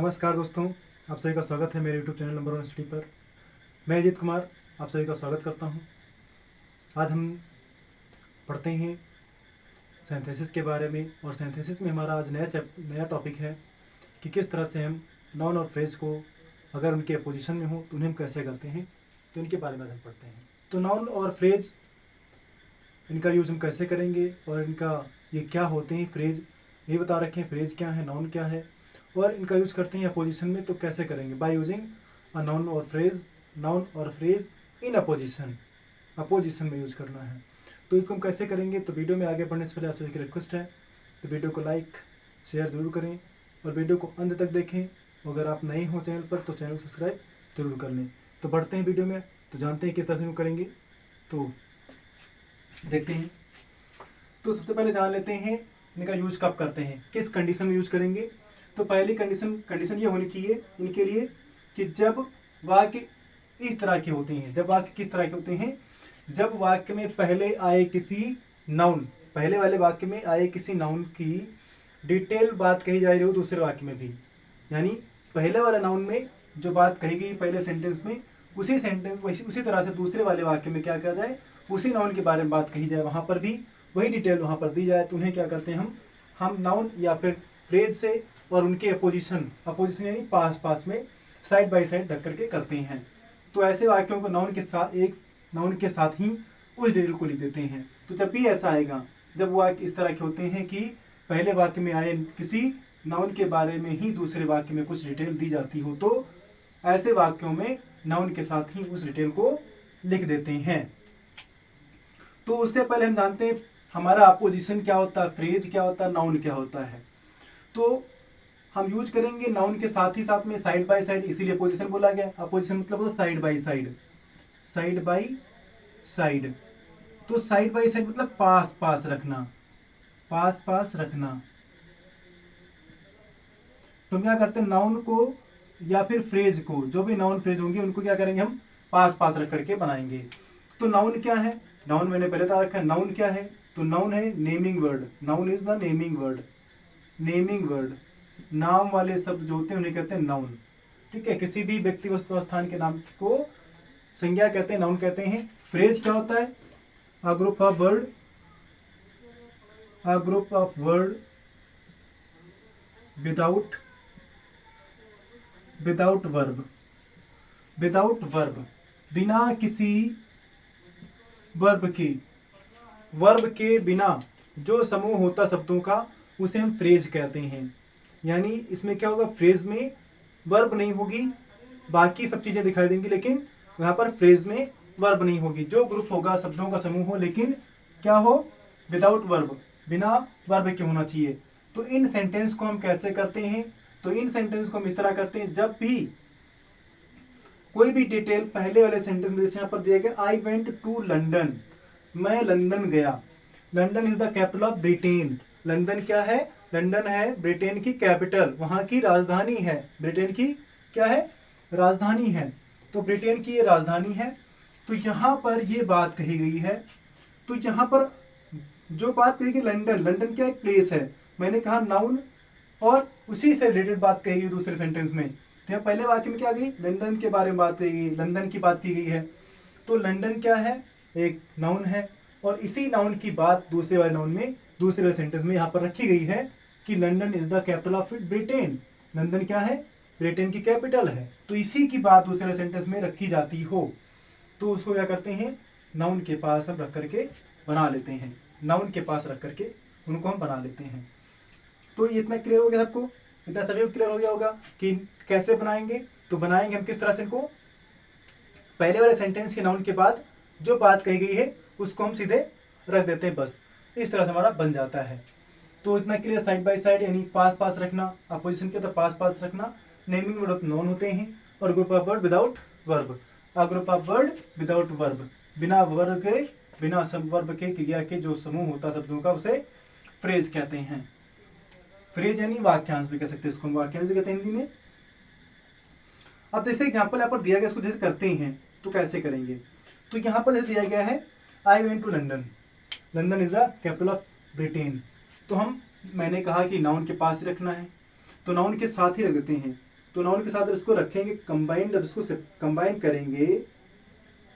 नमस्कार दोस्तों, आप सभी का स्वागत है मेरे YouTube channel number one study पर। मैं अजीत कुमार आप सभी का स्वागत करता हूं। आज हम पढ़ते हैं सिंथेसिस के बारे में, और सिंथेसिस में हमारा आज नया टॉपिक है कि किस तरह से हम नाउन और फ्रेज को अगर उनके अपोजिशन में हो तो उन्हें हम कैसे करते हैं, तो इनके बारे में आज हम पढ़ते हैं। तो नाउन और फ्रेज, इनका यूज़ हम कैसे करेंगे और इनका ये क्या होते हैं। फ्रेज ये बता रखे हैं, फ्रेज क्या है, नाउन क्या है, और इनका यूज़ करते हैं अपोजिशन में तो कैसे करेंगे। बाय यूजिंग अ नाउन और फ्रेज इन अपोजिशन में यूज़ करना है। तो इसको हम कैसे करेंगे, तो वीडियो में आगे बढ़ने से पहले आप सभी की रिक्वेस्ट है तो वीडियो को लाइक शेयर ज़रूर करें और वीडियो को अंत तक देखें। अगर आप नए हो चैनल पर तो चैनल को सब्सक्राइब जरूर कर लें। तो बढ़ते हैं वीडियो में, तो जानते हैं किस तरह से करेंगे, तो देखते हैं। तो सबसे पहले जान लेते हैं इनका यूज़ कब करते हैं, किस कंडीशन में यूज़ करेंगे। तो पहली कंडीशन ये होनी चाहिए इनके लिए कि जब वाक्य इस तरह के होते हैं। जब वाक्य किस तरह के होते हैं, जब वाक्य में पहले आए किसी नाउन, पहले वाले वाक्य में आए किसी नाउन की डिटेल बात कही जा रही हो दूसरे वाक्य में भी, यानी पहले वाले नाउन में जो बात कही गई पहले सेंटेंस में, उसी तरह से दूसरे वाले वाक्य में क्या किया जाए, उसी नाउन के बारे में बात कही जाए, वहाँ पर भी वही डिटेल वहाँ पर दी जाए। तो उन्हें क्या करते हैं हम नाउन या फिर फ्रेज से और उनके अपोजिशन यानी पास में साइड बाय साइड रख करके करते हैं। तो ऐसे वाक्यों को नाउन के साथ ही उस डिटेल को लिख देते हैं। तो जब भी ऐसा आएगा, जब वाक्य इस तरह के होते हैं कि पहले वाक्य में आए किसी नाउन के बारे में ही दूसरे वाक्य में कुछ डिटेल दी जाती हो, तो ऐसे वाक्यों में नाउन के साथ ही उस डिटेल को लिख देते हैं। तो उससे पहले हम जानते हैं हमारा अपोजिशन क्या होता है, फ्रेज क्या होता है, नाउन क्या होता है। तो हम यूज करेंगे नाउन के साथ ही साथ में साइड बाय साइड, इसीलिए अपोजिशन बोला गया। अपोजिशन मतलब होता side by side, side by side. तो साइड बाय साइड मतलब पास पास रखना, पास पास रखना। तो हम क्या करते हैं, नाउन को या फिर फ्रेज को, जो भी नाउन फ्रेज होंगे उनको क्या करेंगे, हम पास पास रख करके बनाएंगे। तो नाउन क्या है, नाउन मैंने पहले बता रखा है। नाउन क्या है, तो नाउन है naming word. Noun is the naming word. Naming word, नाम वाले शब्द जो होते हैं उन्हें कहते हैं नाउन। ठीक है, किसी भी व्यक्ति वस्तु स्थान के नाम को संज्ञा कहते हैं, नाउन कहते हैं। फ्रेज क्या होता है, a group of word without verb, बिना किसी वर्ब के बिना जो समूह होता शब्दों का उसे हम फ्रेज कहते हैं। यानी इसमें क्या होगा, फ्रेज में वर्ब नहीं होगी, बाकी सब चीजें दिखाई देंगी, लेकिन यहाँ पर फ्रेज में वर्ब नहीं होगी। जो ग्रुप होगा, शब्दों का समूह हो, लेकिन क्या हो, विदाउट वर्ब, बिना वर्ब के होना चाहिए। तो इन सेंटेंस को हम कैसे करते हैं, तो इन सेंटेंस को हम इस तरह करते हैं, जब भी कोई भी डिटेल पहले वाले सेंटेंस में, जैसे यहाँ पर दिया गया आई वेंट टू लंदन, मैं लंदन गया। London is the capital of Britain. London क्या है, लंदन है ब्रिटेन की कैपिटल, वहां की राजधानी है। ब्रिटेन की क्या है, राजधानी है। तो ब्रिटेन की ये राजधानी है। तो यहाँ पर ये बात कही गई है। तो यहाँ पर जो बात कही गई, लंदन क्या एक प्लेस है, मैंने कहा नाउन, और उसी से रिलेटेड बात कही गई दूसरे सेंटेंस में। तो यहाँ पहले वाक्य में क्या गई, लंदन के बारे में बात कही गई, लंदन की बात की गई है। तो लंदन क्या है, एक नाउन है, और इसी नाउन की बात दूसरे वाले नाउन में, दूसरे वाले सेंटेंस में यहाँ पर रखी गई है कि London is the capital of Britain. London क्या है, ब्रिटेन की कैपिटल है। तो इसी की बात दूसरे वाले सेंटेंस में रखी जाती हो, तो उसको क्या करते हैं, नाउन के पास हम रख करके बना लेते हैं। नाउन के पास रख करके उनको हम बना लेते हैं। तो ये इतना क्लियर हो गया सबको, इतना सभी को क्लियर हो गया होगा कि कैसे बनाएंगे। तो बनाएंगे हम किस तरह से, इनको पहले वाले सेंटेंस के नाउन के बाद जो बात कही गई है उसको हम सीधे रख देते हैं, बस इस तरह से हमारा बन जाता है। तो इतना क्लियर, साइड बाय साइड यानी पास पास रखना, अपोजिशन के तो पास पास रखना। नेमिंग वर्ड नाउन होते हैं, और group of word without verb, a group of word without verb, बिना वर्ब के, बिना वर्ब के, क्रिया के जो समूह होता शब्दों का उसे फ्रेज कहते हैं। फ्रेज यानी वाक्यांश भी कह सकते हैं, इसको वाक्यांश कहते हैं हिंदी में। अब जैसे एग्जाम्पल यहाँ पर दिया गया, इसको जैसे करते हैं तो कैसे करेंगे। तो यहाँ पर जैसे दिया गया है I went to London, London is the capital of Britain. तो मैंने कहा कि नाउन के पास ही रखना है, तो नाउन के साथ ही रख देते हैं। तो नाउन के साथ जब इसको रखेंगे कंबाइंड, जब इसको कंबाइन करेंगे,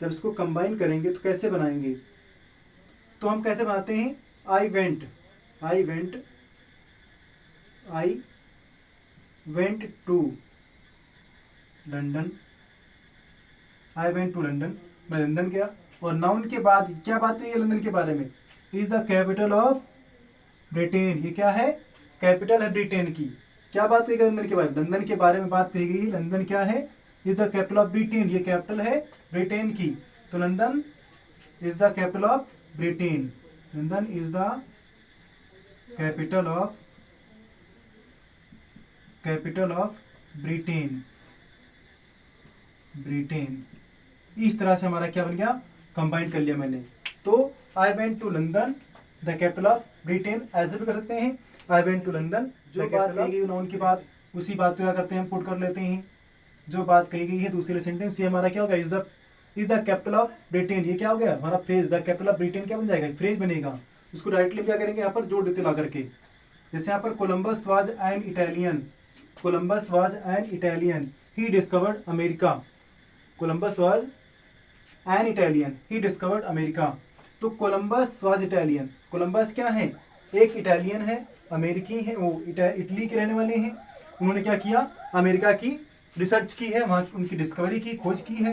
जब इसको कंबाइन करेंगे तो कैसे बनाएंगे? तो हम कैसे बनाते हैं? I went, I went, I went to London, I went to London, मैं लंदन गया। और नाउन के बाद क्या बात है ये लंदन के बारे में? Is the capital of Britain, ये क्या है? कैपिटल है ब्रिटेन की। क्या बात है लंदन के बारे में? लंदन के बारे में बात कही गई। लंदन क्या है? Is the capital of Britain, ये कैपिटल है ब्रिटेन की। तो London is the capital of Britain, London is the capital of Britain, Britain. इस तरह से हमारा क्या बन गया? कंबाइन कर लिया मैंने। तो I went to London the capital of Britain, ऐसे भी कर सकते हैं, आई वेंट टू लंदन। जो बात कही गई नाउन की बात, उसी बात को क्या करते हैं हम? पुट कर लेते हैं। जो बात कही गई है दूसरे सेंटेंस, ये हमारा क्या होगा? Is the capital of Britain, ये क्या हो गया हमारा? Phrase. The capital of Britain क्या बन जाएगा? फ्रेज बनेगा। उसको डायरेक्टली क्या करेंगे? यहाँ पर जोड़ देते ला करके। जैसे यहाँ पर Columbus was an Italian, Columbus was an Italian, he discovered America. Columbus was an Italian, he discovered America. तो कोलंबस वाज इटालियन, कोलंबस क्या है? एक इटालियन है, अमेरिकी है, वो इटली के रहने वाले हैं। उन्होंने क्या किया? अमेरिका की रिसर्च की है, वहाँ उनकी डिस्कवरी की, खोज की है।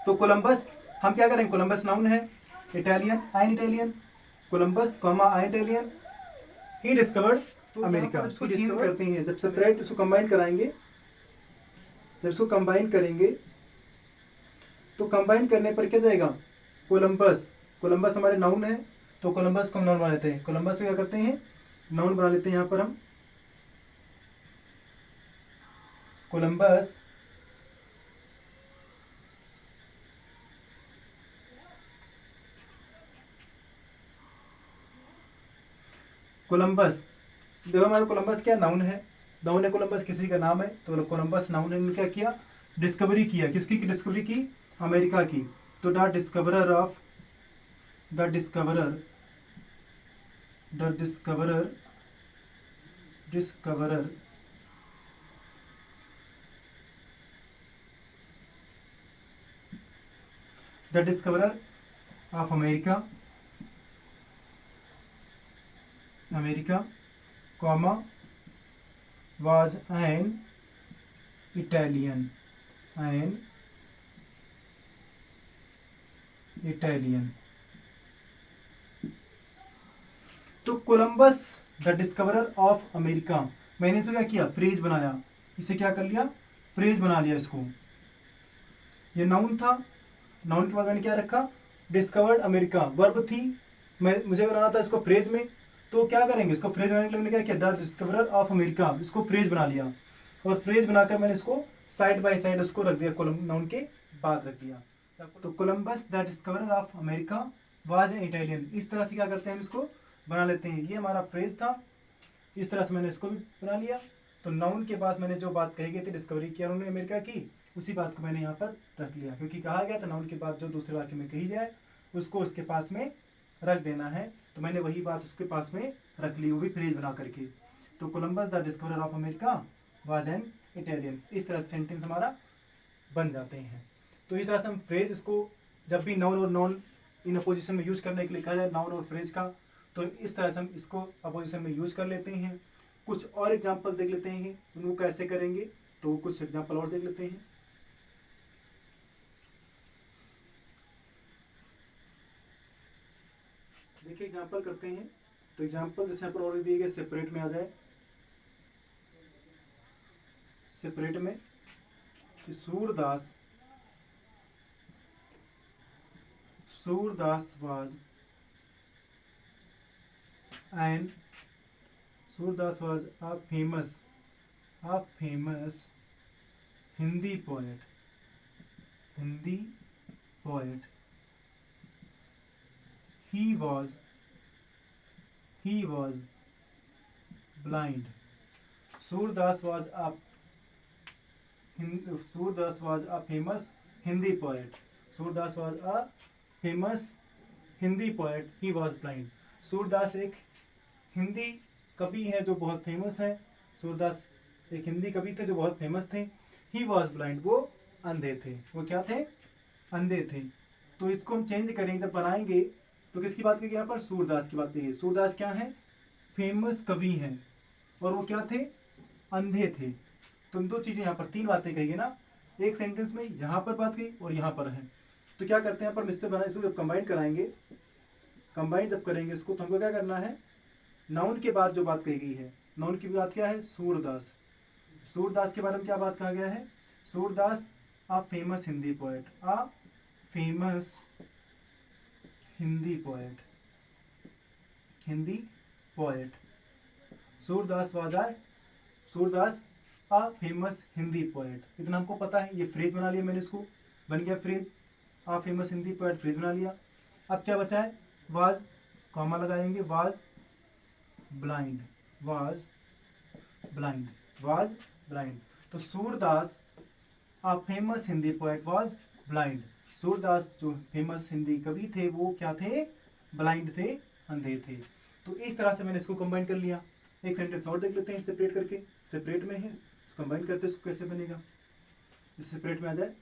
तो कोलंबस हम क्या करें? कोलंबस नाउन है, Italian an Italian, Columbus comma an Italian, he discovered America. इसको चेंज करते हैं, जब सेपरेट इसको कंबाइन कराएंगे, जब इसको कंबाइन करेंगे तो कंबाइन करने पर क्या जाएगा? कोलंबस, कोलंबस हमारे नाउन है, तो कोलंबस को हम नाउन बना लेते हैं। कोलंबस को क्या करते हैं? नाउन बना लेते हैं। यहाँ पर हम कोलंबस कोलंबस देखो हमारा कोलंबस क्या नाउन है, नाउन है कोलंबस, किसी का नाम है, तो कोलंबस नाउन है। इन्होंने क्या किया? डिस्कवरी किया। किसकी डिस्कवरी की? अमेरिका की। तो the discoverer of, the discoverer, the discoverer, discoverer the discoverer of America, America comma was an Italian, an Italian। तो Columbus the discoverer of America, मैंने इसे क्या किया? फ्रेज बनाया। इसे क्या कर लिया? फ्रेज बना लिया इसको। ये नाउन था, नाउन के बाद मैंने क्या रखा? Discovered America. वर्ब थी, मुझे बनाना था इसको फ्रेज में, तो क्या करेंगे? इसको फ्रेज बनाने के लिए मैंने क्या किया? द डिस्कवरर ऑफ अमेरिका, इसको फ्रेज बना लिया। और फ्रेज बनाकर मैंने इसको साइड बाय साइड उसको रख दिया, नाउन के बाद रख दिया। तो Columbus the discoverer of America was an Italian. इस तरह से क्या करते हैं? हम इसको बना लेते हैं। ये हमारा फ्रेज था, इस तरह से मैंने इसको भी बना लिया। तो नाउन के बाद मैंने जो बात कही गई थी, डिस्कवरी किया उन्होंने अमेरिका की, उसी बात को मैंने यहाँ पर रख लिया, क्योंकि कहा गया था नाउन के बाद जो दूसरे वाक्य में कही जाए उसको उसके पास में रख देना है। तो मैंने वही बात उसके पास में रख ली, वो भी फ्रेज बना करके। तो Columbus the discoverer of America was an Italian. इस तरह से सेंटेंस हमारा बन जाते हैं। तो इस तरह से हम फ्रेज, इसको जब भी नाउन और नॉन इन अपोजिशन में यूज करने के लिए कहा जाए नाउन और फ्रेज का, तो इस तरह से हम इसको अपोजिशन में यूज कर लेते हैं। कुछ और एग्जाम्पल देख लेते हैं उनको कैसे करेंगे, तो कुछ एग्जाम्पल और देख लेते हैं। देखिए एग्जाम्पल करते हैं। तो एग्जाम्पल जैसे यहाँ पर और दिए गए, सेपरेट में आ जाए, सेपरेट में कि Surdas was a famous Hindi poet, he was blind। Surdas was a famous Hindi poet, Surdas was a famous Hindi poet, he was blind. Surdas एक हिंदी कवि है जो बहुत फेमस है। सूरदास एक हिंदी कवि थे जो बहुत फेमस थे। ही वॉज ब्लाइंड, वो अंधे थे। वो क्या थे? अंधे थे। तो इसको हम चेंज करेंगे, जब बनाएंगे तो किसकी बात करेंगे यहाँ पर? सूरदास की बात करेंगे। सूरदास क्या है? फेमस कवि हैं, और वो क्या थे? अंधे थे। तो दो चीज़ें यहाँ पर, तीन बातें कही है ना एक सेंटेंस में, यहाँ पर बात कही और यहाँ पर है। तो क्या करते हैं यहाँ पर मिस्टर बना, इसको जब कंबाइन कराएंगे, कंबाइन जब करेंगे इसको, तो हमको क्या करना है? नाउन के बाद जो बात कही गई है, नाउन की बात क्या है? सूरदास। सूरदास के बारे में क्या बात कहा गया है? Surdas a famous Hindi poet, a famous Hindi poet, Hindi poet. Surdas was आए, Surdas a famous Hindi poet. इतना हमको पता है। ये फ्रेज बना लिया मैंने, इसको बन गया phrase, a famous Hindi poet, phrase बना लिया। अब क्या बचा है? वाज, कॉमा लगाएंगे, was blind, was blind, was blind. तो Surdas a famous Hindi poet was blind. Surdas जो फेमस हिंदी कवि थे वो क्या थे? ब्लाइंड थे, अंधे थे। तो इस तरह से मैंने इसको कंबाइन कर लिया। एक सेंटेंस और देख लेते हैं सेपरेट करके, सेपरेट में है, कंबाइन करते हैं इसको, कैसे बनेगा? इस सेपरेट में आ जाए,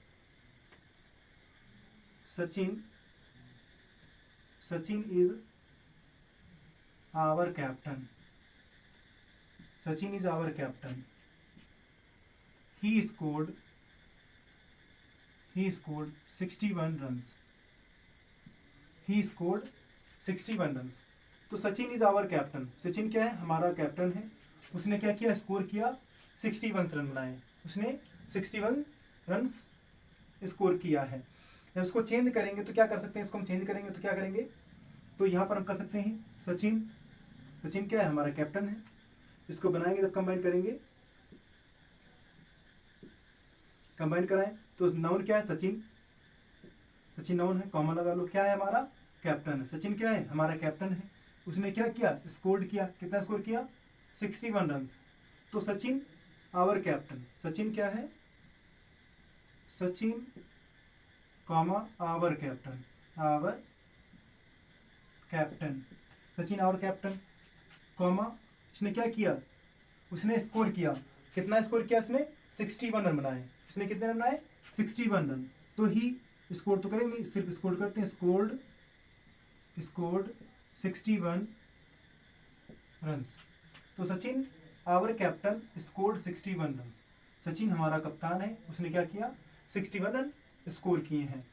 Sachin, Sachin is our captain, Sachin is our captain. He scored 61 runs, he scored 61 runs। तो Sachin is our captain, Sachin क्या है? हमारा कैप्टन है। उसने क्या किया? स्कोर किया 61 रन बनाए, उसने 61 रन्स स्कोर किया है। जब इसको चेंज करेंगे तो क्या कर सकते हैं? इसको हम चेंज करेंगे तो क्या करेंगे? तो यहाँ पर हम कर सकते हैं सचिन, सचिन क्या है? हमारा कैप्टन है। इसको बनाएंगे, जब कंबाइन करेंगे, कंबाइन कराएं तो नाउन क्या है? सचिन, सचिन नाउन है, कॉमा लगा लो। क्या है? हमारा कैप्टन है। सचिन क्या है? हमारा कैप्टन है। उसने क्या किया? स्कोर किया। कितना स्कोर किया? 61 रन। तो सचिन आवर कैप्टन, सचिन क्या है? Sachin comma our captain, our captain, Sachin our captain, comma उसने क्या किया? उसने स्कोर किया। कितना स्कोर किया? उसने 61 रन बनाए। इसने कितने रन बनाए? 61 रन। तो ही स्कोर तो करेंगे, सिर्फ स्कोर करते हैं, स्कोर्ड 61 रन्स। तो Sachin our captain scored 61 runs. Sachin हमारा कप्तान है, उसने क्या किया? 61 रन स्कोर किए हैं।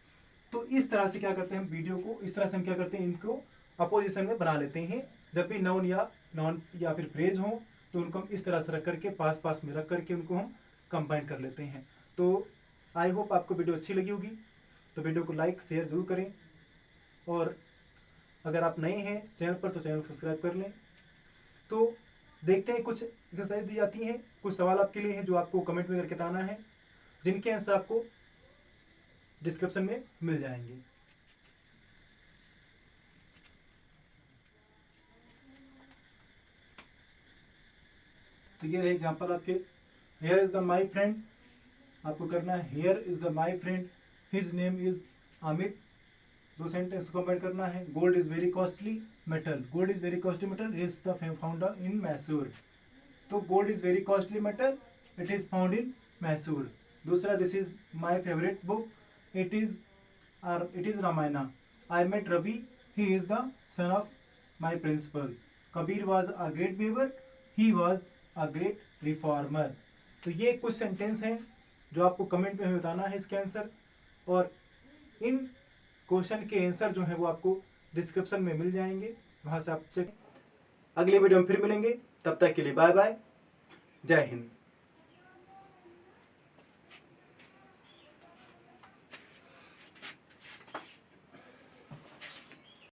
तो इस तरह से क्या करते हैं हम वीडियो को, इस तरह से हम क्या करते हैं, इनको अपोजिशन में बना लेते हैं। जब भी नाउन या फिर फ्रेज हो तो उनको हम इस तरह से रख करके, पास पास में रख करके उनको हम कंबाइन कर लेते हैं। तो आई होप आपको वीडियो अच्छी लगी होगी। तो वीडियो को लाइक शेयर जरूर करें, और अगर आप नए हैं चैनल पर तो चैनल को सब्सक्राइब कर लें। तो देखते हैं, कुछ एक्सरसाइज दी जाती हैं, कुछ सवाल आपके लिए हैं जो आपको कमेंट में करके बताना है, जिनके आंसर आपको डिस्क्रिप्शन में मिल जाएंगे। तो ये रहे एग्जाम्पल आपके। Here is the my friend, आपको करना है here is the my friend, his name is Amit. दो सेंटेंस कंबाइन करना है। Gold is very costly metal, gold is very costly metal, is the founder in Mysore. तो gold is very costly metal, it is found in Mysore. दूसरा, this is my favourite book, it is Ramayana. I met Ravi, he is the son of my principal. Kabir was a great weaver, he was a great reformer. तो ये कुछ sentence हैं जो आपको comment में बताना है इसके आंसर, और इन क्वेश्चन के आंसर जो है वो आपको डिस्क्रिप्शन में मिल जाएंगे, वहां से आप चेक। अगले वीडियो में फिर मिलेंगे, तब तक के लिए बाय बाय, जय हिंद।